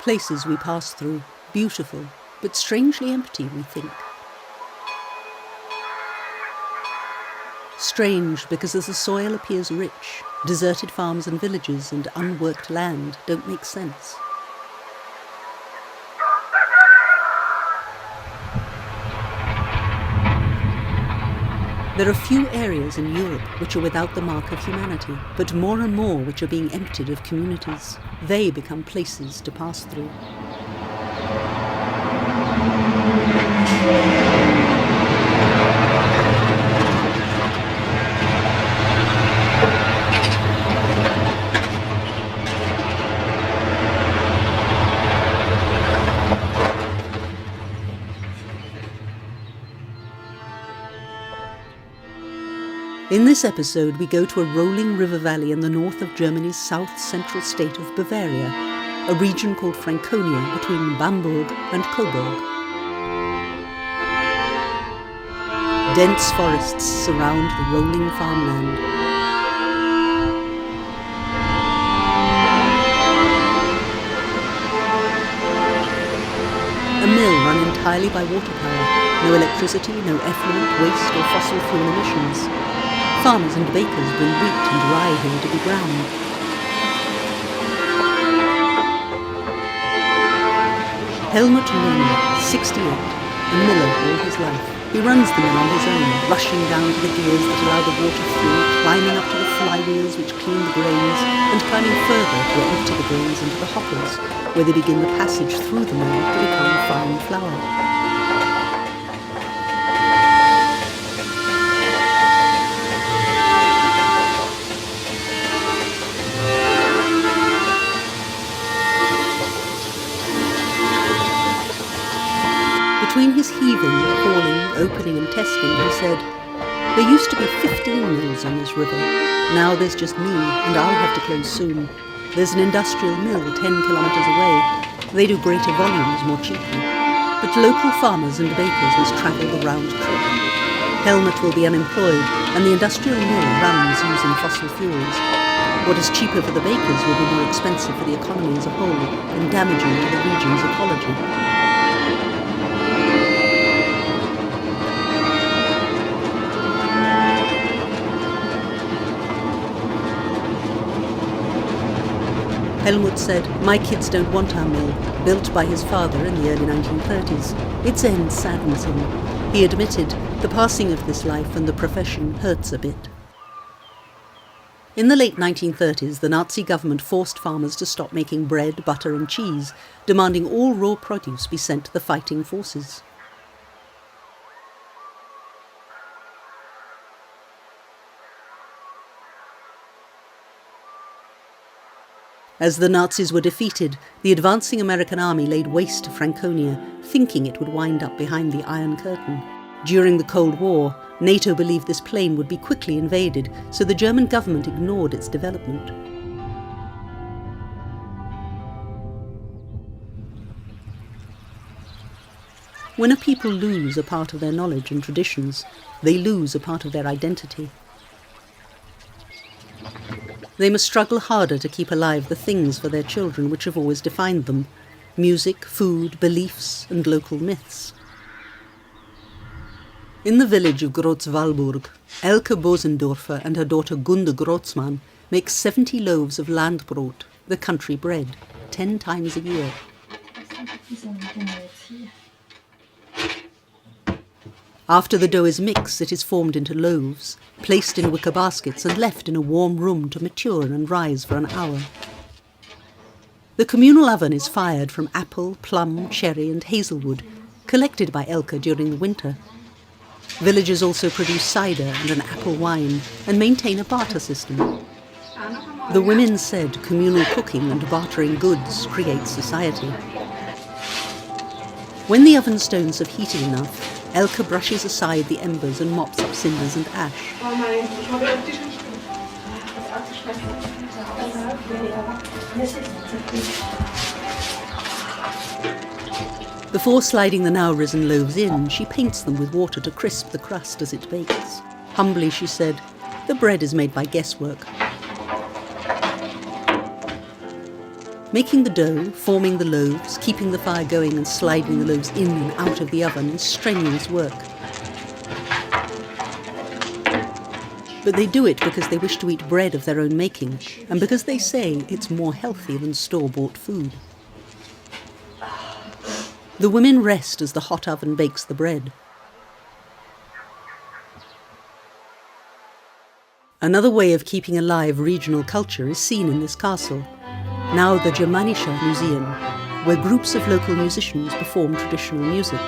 Places we pass through, beautiful, but strangely empty, we think. Strange because as the soil appears rich, deserted farms and villages and unworked land don't make sense. There are few areas in Europe which are without the mark of humanity, but more and more which are being emptied of communities. They become places to pass through. In this episode, we go to a rolling river valley in the north of Germany's south-central state of Bavaria, a region called Franconia between Bamberg and Coburg. Dense forests surround the rolling farmland. A mill run entirely by water power, no electricity, no effluent, waste or fossil fuel emissions. Farmers and bakers bring wheat and rye here to be ground. Helmut Lohner, 68, a miller all his life. He runs the mill on his own, rushing down to the gears that allow the water through, climbing up to the flywheels which clean the grains, and climbing further to empty the grains into the hoppers, where they begin the passage through the mill to become fine flour. Between his heaving, hauling, opening and testing, he said, "There used to be 15 mills on this river. Now there's just me, and I'll have to close soon. There's an industrial mill 10 kilometres away. They do greater volumes more cheaply. But local farmers and bakers must travel the round trip. Helmut will be unemployed, and the industrial mill runs using fossil fuels. What is cheaper for the bakers will be more expensive for the economy as a whole, and damaging to the region's ecology." Helmut said, "My kids don't want our mill," built by his father in the early 1930s. Its end saddens him. He admitted, the passing of this life and the profession hurts a bit. In the late 1930s, the Nazi government forced farmers to stop making bread, butter and cheese, demanding all raw produce be sent to the fighting forces. As the Nazis were defeated, the advancing American army laid waste to Franconia, thinking it would wind up behind the Iron Curtain. During the Cold War, NATO believed this plain would be quickly invaded, so the German government ignored its development. When a people lose a part of their knowledge and traditions, they lose a part of their identity. They must struggle harder to keep alive the things for their children which have always defined them: music, food, beliefs, and local myths. In the village of Groß-Walburg, Elke Bosendorfer and her daughter Gunde Grotzmann make 70 loaves of Landbrot, the country bread, 10 times a year. After the dough is mixed, it is formed into loaves, placed in wicker baskets and left in a warm room to mature and rise for an hour. The communal oven is fired from apple, plum, cherry and hazelwood, collected by Elke during the winter. Villagers also produce cider and an apple wine and maintain a barter system. The women said communal cooking and bartering goods creates society. When the oven stones have heated enough, Elke brushes aside the embers and mops up cinders and ash. Before sliding the now risen loaves in, she paints them with water to crisp the crust as it bakes. Humbly she said, "The bread is made by guesswork." Making the dough, forming the loaves, keeping the fire going and sliding the loaves in and out of the oven is strenuous work. But they do it because they wish to eat bread of their own making, and because they say it's more healthy than store-bought food. The women rest as the hot oven bakes the bread. Another way of keeping alive regional culture is seen in this castle, now the Germanischer Museum, where groups of local musicians perform traditional music.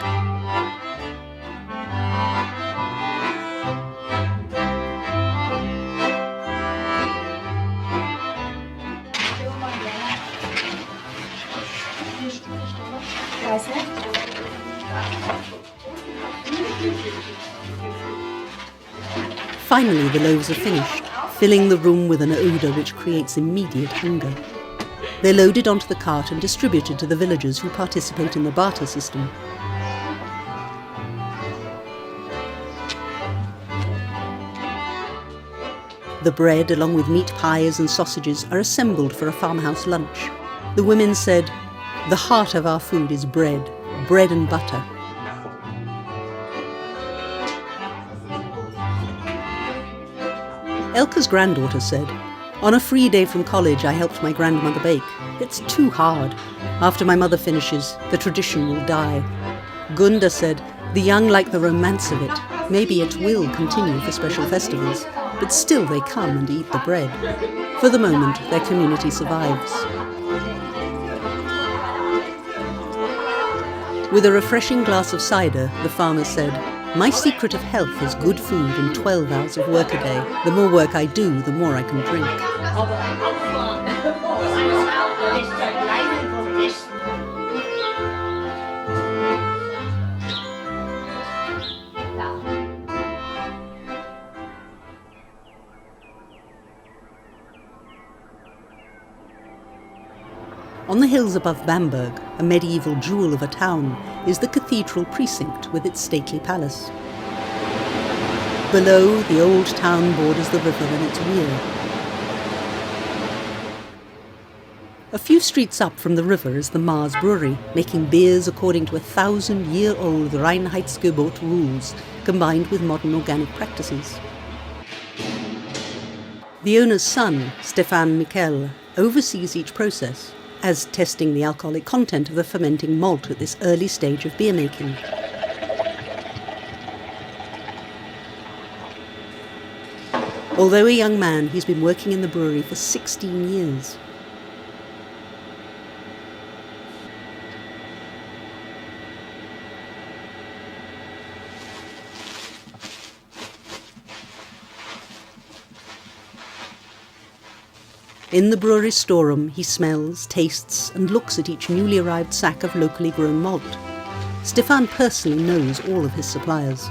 Finally, the loaves are finished, filling the room with an odour which creates immediate hunger. They're loaded onto the cart and distributed to the villagers who participate in the barter system. The bread, along with meat pies and sausages, are assembled for a farmhouse lunch. The women said, "The heart of our food is bread, bread and butter." Elke's granddaughter said, "On a free day from college, I helped my grandmother bake. It's too hard. After my mother finishes, the tradition will die." Gunda said, "The young like the romance of it. Maybe it will continue for special festivals, but still they come and eat the bread. For the moment, their community survives." With a refreshing glass of cider, the farmer said, "My secret of health is good food and 12 hours of work a day. The more work I do, the more I can drink." On the hills above Bamberg, a medieval jewel of a town, is the cathedral precinct with its stately palace. Below, the old town borders the river and its weir. A few streets up from the river is the Mars Brewery, making beers according to 1,000-year-old Reinheitsgebot rules, combined with modern organic practices. The owner's son, Stefan Michel, oversees each process, as testing the alcoholic content of the fermenting malt at this early stage of beer making. Although a young man, he's been working in the brewery for 16 years. In the brewery's storeroom, he smells, tastes, and looks at each newly arrived sack of locally grown malt. Stefan personally knows all of his suppliers.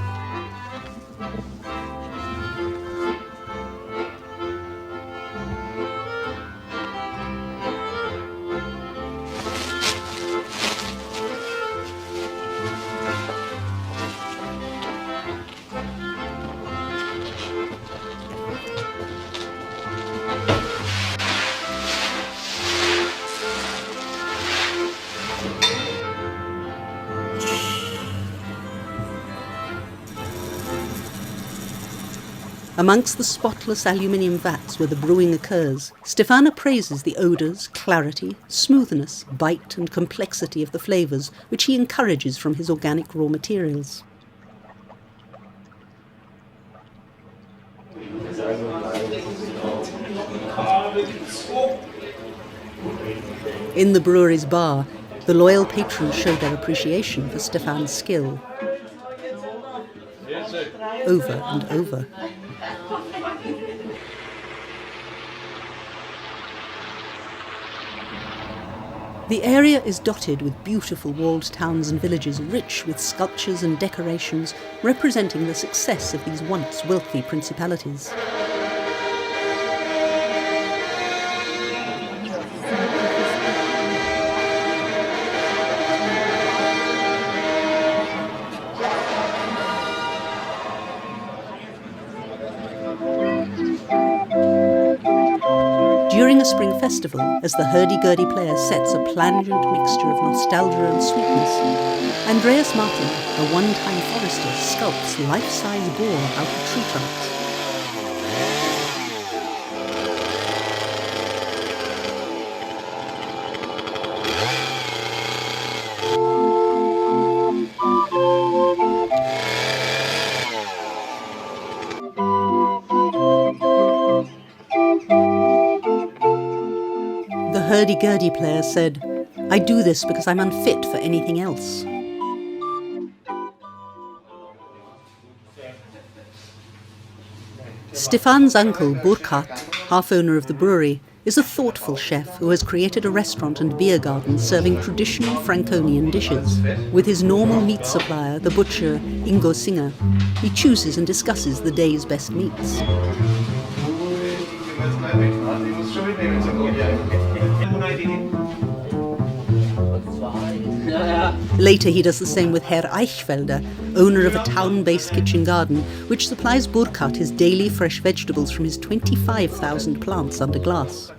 Amongst the spotless aluminium vats where the brewing occurs, Stefan appraises the odours, clarity, smoothness, bite and complexity of the flavours which he encourages from his organic raw materials. In the brewery's bar, the loyal patrons show their appreciation for Stefan's skill. Over and over. The area is dotted with beautiful walled towns and villages rich with sculptures and decorations representing the success of these once wealthy principalities. During a spring festival as the hurdy-gurdy player sets a plangent mixture of nostalgia and sweetness. Andreas Martin, a one-time forester, sculpts life-size boar out of tree trunks. The hurdy-gurdy player said, "I do this because I'm unfit for anything else." Stefan's uncle, Burkhard, half-owner of the brewery, is a thoughtful chef who has created a restaurant and beer garden serving traditional Franconian dishes. With his normal meat supplier, the butcher Ingo Singer, he chooses and discusses the day's best meats. Later he does the same with Herr Eichfelder, owner of a town-based kitchen garden, which supplies Burkhard his daily fresh vegetables from his 25,000 plants under glass.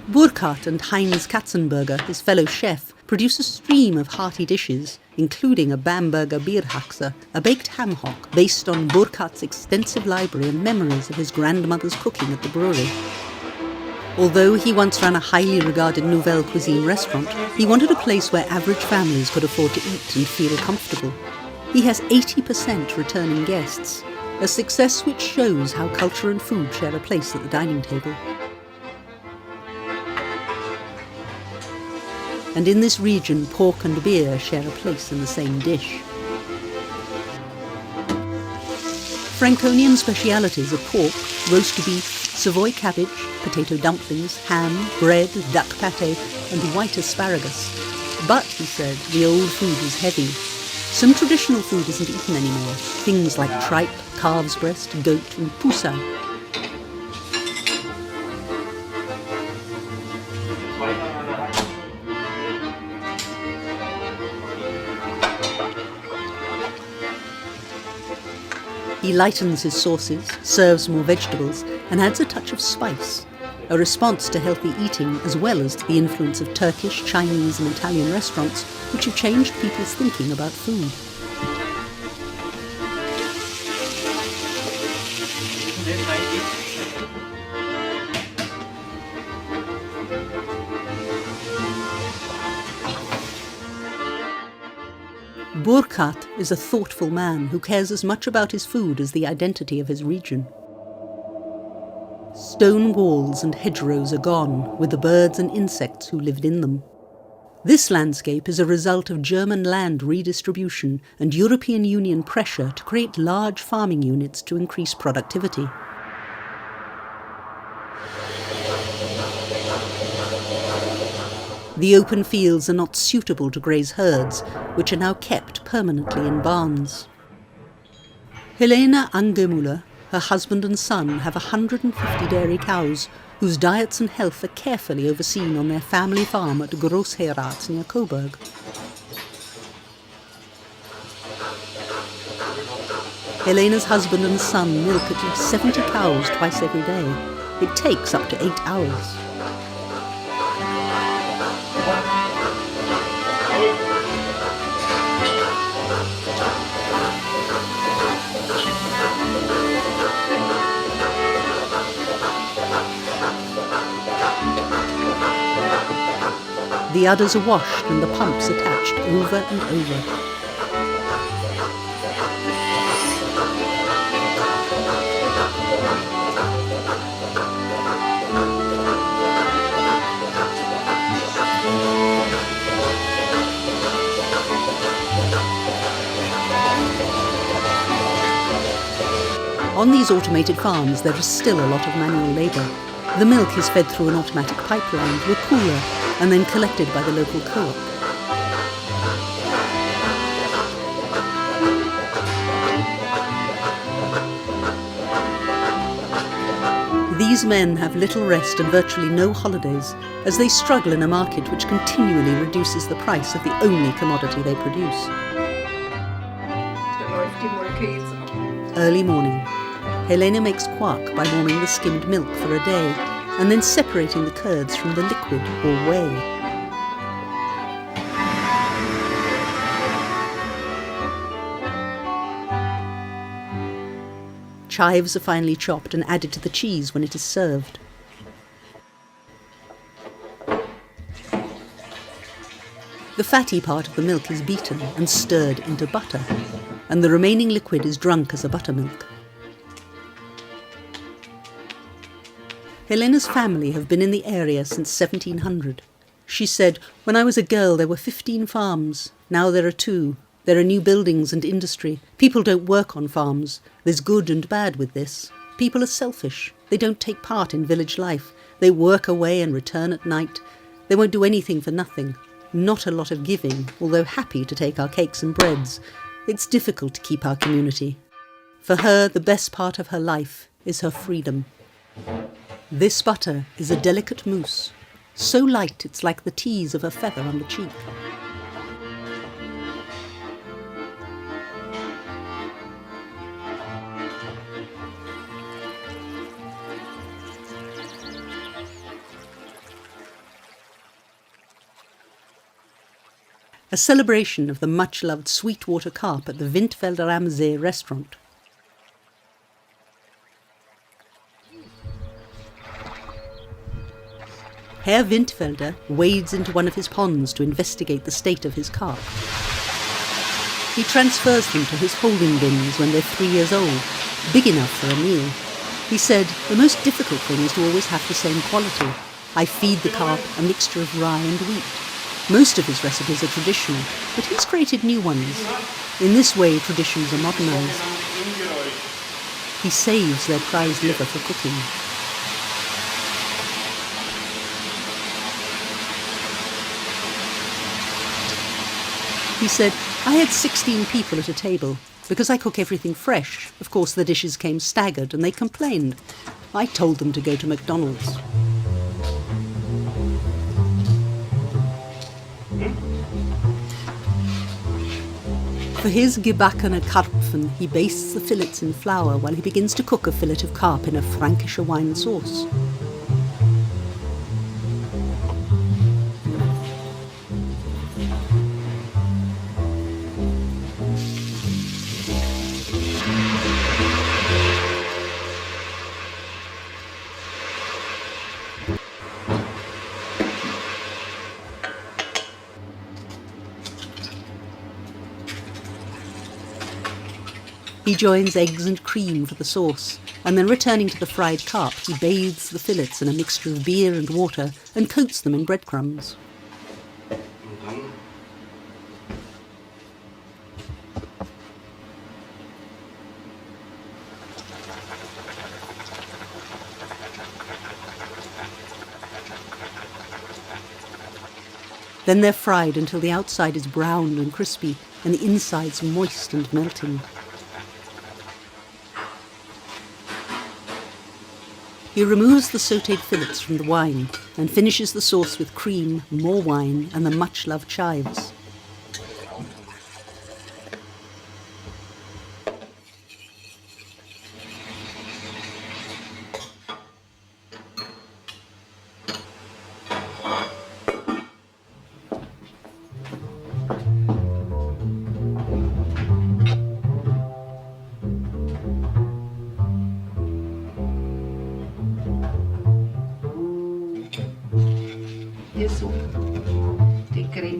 Burkhard and Heinz Katzenberger, his fellow chef, produce a stream of hearty dishes, including a Bamberger Bierhaxe, a baked ham hock based on Burkhard's extensive library and memories of his grandmother's cooking at the brewery. Although he once ran a highly regarded Nouvelle Cuisine restaurant, he wanted a place where average families could afford to eat and feel comfortable. He has 80% returning guests, a success which shows how culture and food share a place at the dining table. And in this region, pork and beer share a place in the same dish. Franconian specialities are pork, roast beef, Savoy cabbage, potato dumplings, ham, bread, duck pâté, and white asparagus. But, he said, the old food is heavy. Some traditional food isn't eaten anymore, things like tripe, calf's breast, goat, and poussin. He lightens his sauces, serves more vegetables, and adds a touch of spice, a response to healthy eating as well as to the influence of Turkish, Chinese and Italian restaurants, which have changed people's thinking about food. Burkhard is a thoughtful man who cares as much about his food as the identity of his region. Stone walls and hedgerows are gone, with the birds and insects who lived in them. This landscape is a result of German land redistribution and European Union pressure to create large farming units to increase productivity. The open fields are not suitable to graze herds, which are now kept permanently in barns. Helena Angemüller, her husband and son have 150 dairy cows, whose diets and health are carefully overseen on their family farm at Großherat near Coburg. Helena's husband and son milk at least 70 cows twice every day. It takes up to 8 hours. The udders are washed and the pumps attached over and over. On these automated farms, there is still a lot of manual labour. The milk is fed through an automatic pipeline to a cooler and then collected by the local co-op. These men have little rest and virtually no holidays, as they struggle in a market which continually reduces the price of the only commodity they produce. Early morning. Helena makes Quack by warming the skimmed milk for a day, and then separating the curds from the liquid or whey. Chives are finely chopped and added to the cheese when it is served. The fatty part of the milk is beaten and stirred into butter, and the remaining liquid is drunk as a buttermilk. Helena's family have been in the area since 1700. She said, "When I was a girl there were 15 farms, now there are 2. There are new buildings and industry. People don't work on farms. There's good and bad with this. People are selfish. They don't take part in village life. They work away and return at night. They won't do anything for nothing. Not a lot of giving, although happy to take our cakes and breads. It's difficult to keep our community." For her, the best part of her life is her freedom. This butter is a delicate mousse, so light it's like the tease of a feather on the cheek. A celebration of the much-loved Sweetwater Carp at the Windfelder am See restaurant. Herr Windfelder wades into one of his ponds to investigate the state of his carp. He transfers them to his holding bins when they're 3 years old, big enough for a meal. He said, "The most difficult thing is to always have the same quality. I feed the carp a mixture of rye and wheat. Most of his recipes are traditional, but he's created new ones. In this way, traditions are modernized. He saves their prized liver for cooking." He said, "I had 16 people at a table. Because I cook everything fresh, of course the dishes came staggered and they complained. I told them to go to McDonald's." For his gebackene Karpfen, he bastes the fillets in flour while he begins to cook a fillet of carp in a Frankische wine sauce. He joins eggs and cream for the sauce, and then returning to the fried carp, he bathes the fillets in a mixture of beer and water and coats them in breadcrumbs. Then they're fried until the outside is brown and crispy and the insides moist and melting. He removes the sautéed fillets from the wine and finishes the sauce with cream, more wine, and the much-loved chives.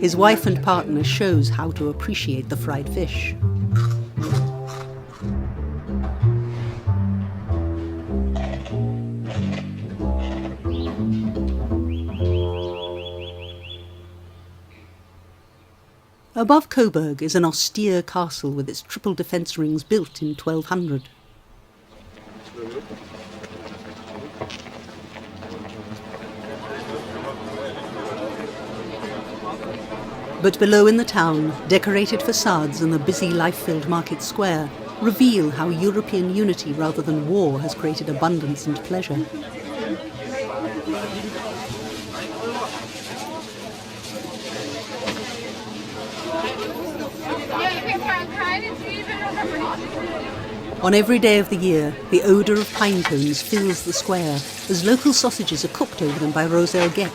His wife and partner shows how to appreciate the fried fish. Above Coburg is an austere castle with its triple defence rings built in 1200. But below in the town, decorated facades and the busy life-filled market square reveal how European unity rather than war has created abundance and pleasure. On every day of the year, the odour of pine cones fills the square as local sausages are cooked over them by Roselle Gett.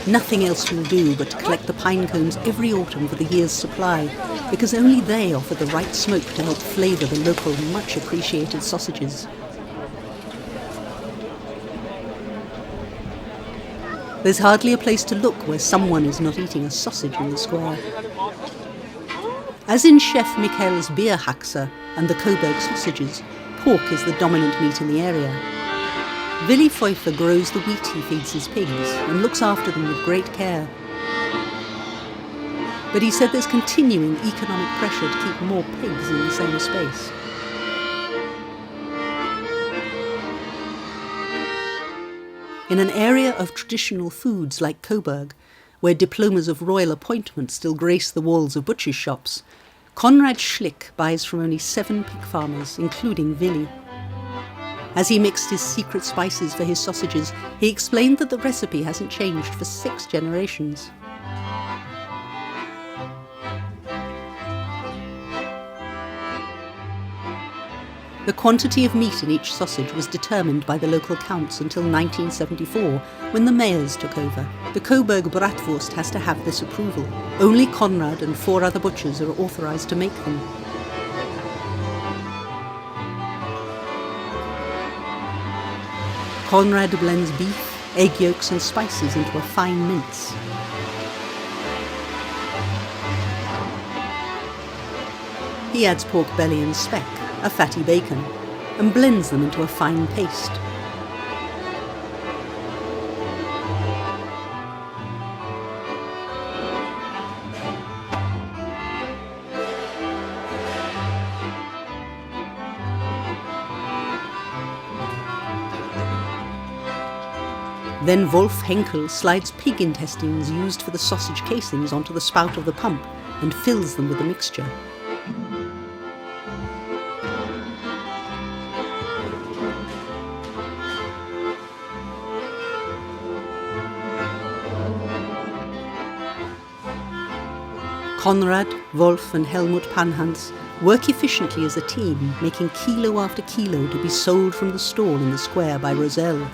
Nothing else will do but to collect the pine cones every autumn for the year's supply, because only they offer the right smoke to help flavour the local, much appreciated sausages. There's hardly a place to look where someone is not eating a sausage in the square. As in Chef Michael's Bierhaxe and the Coburg sausages, pork is the dominant meat in the area. Willy Pfeuffer grows the wheat he feeds his pigs and looks after them with great care. But he said there's continuing economic pressure to keep more pigs in the same space. In an area of traditional foods like Coburg, where diplomas of royal appointment still grace the walls of butchers' shops, Konrad Schlick buys from only 7 pig farmers, including Willy. As he mixed his secret spices for his sausages, he explained that the recipe hasn't changed for 6 generations. The quantity of meat in each sausage was determined by the local counts until 1974, when the mayors took over. The Coburg Bratwurst has to have this approval. Only Konrad and 4 other butchers are authorised to make them. Konrad blends beef, egg yolks and spices into a fine mince. He adds pork belly and speck, a fatty bacon, and blends them into a fine paste. Then Wolf Henkel slides pig intestines used for the sausage casings onto the spout of the pump and fills them with the mixture. Konrad, Wolf and Helmut Panhans work efficiently as a team, making kilo after kilo to be sold from the stall in the square by Roselle.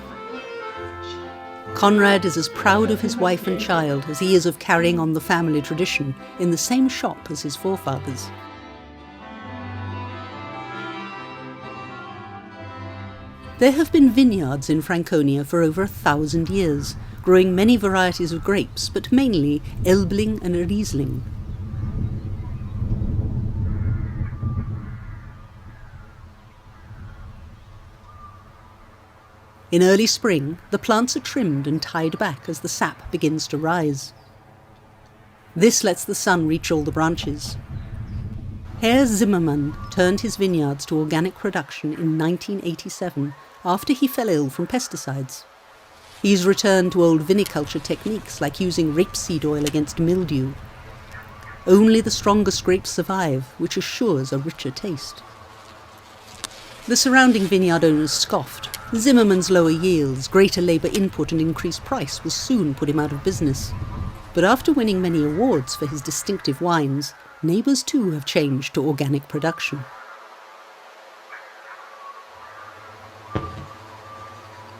Konrad is as proud of his wife and child as he is of carrying on the family tradition in the same shop as his forefathers. There have been vineyards in Franconia for over 1,000 years, growing many varieties of grapes, but mainly Elbling and Riesling. In early spring, the plants are trimmed and tied back as the sap begins to rise. This lets the sun reach all the branches. Herr Zimmermann turned his vineyards to organic production in 1987 after he fell ill from pesticides. He's returned to old viniculture techniques like using rapeseed oil against mildew. Only the strongest grapes survive, which assures a richer taste. The surrounding vineyard owners scoffed. Zimmermann's lower yields, greater labour input and increased price will soon put him out of business. But after winning many awards for his distinctive wines, neighbours too have changed to organic production.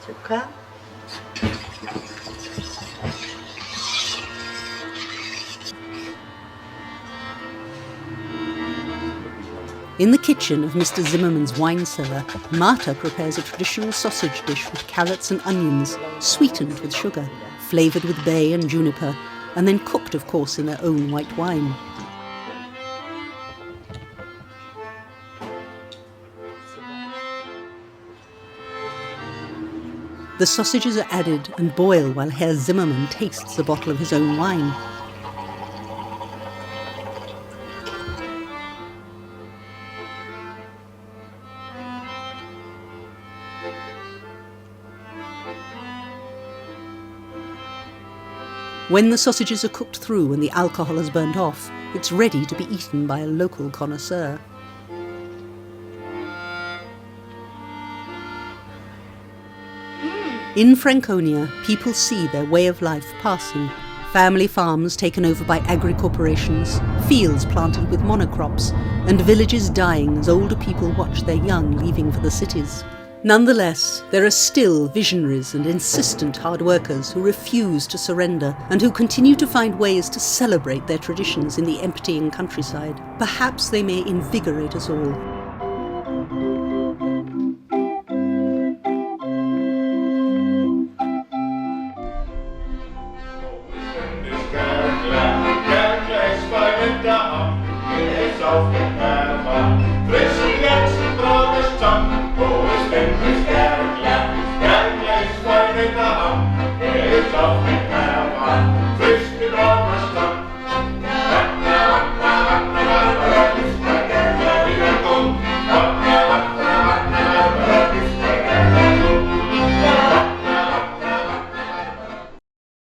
Zucker. In the kitchen of Mr. Zimmermann's wine cellar, Marta prepares a traditional sausage dish with carrots and onions, sweetened with sugar, flavoured with bay and juniper, and then cooked, of course, in their own white wine. The sausages are added and boil while Herr Zimmermann tastes a bottle of his own wine. When the sausages are cooked through and the alcohol has burnt off, it's ready to be eaten by a local connoisseur. In Franconia, people see their way of life passing, Family farms taken over by agri-corporations, fields planted with monocrops, and villages dying as older people watch their young leaving for the cities. Nonetheless, there are still visionaries and insistent hard workers who refuse to surrender and who continue to find ways to celebrate their traditions in the emptying countryside. Perhaps they may invigorate us all.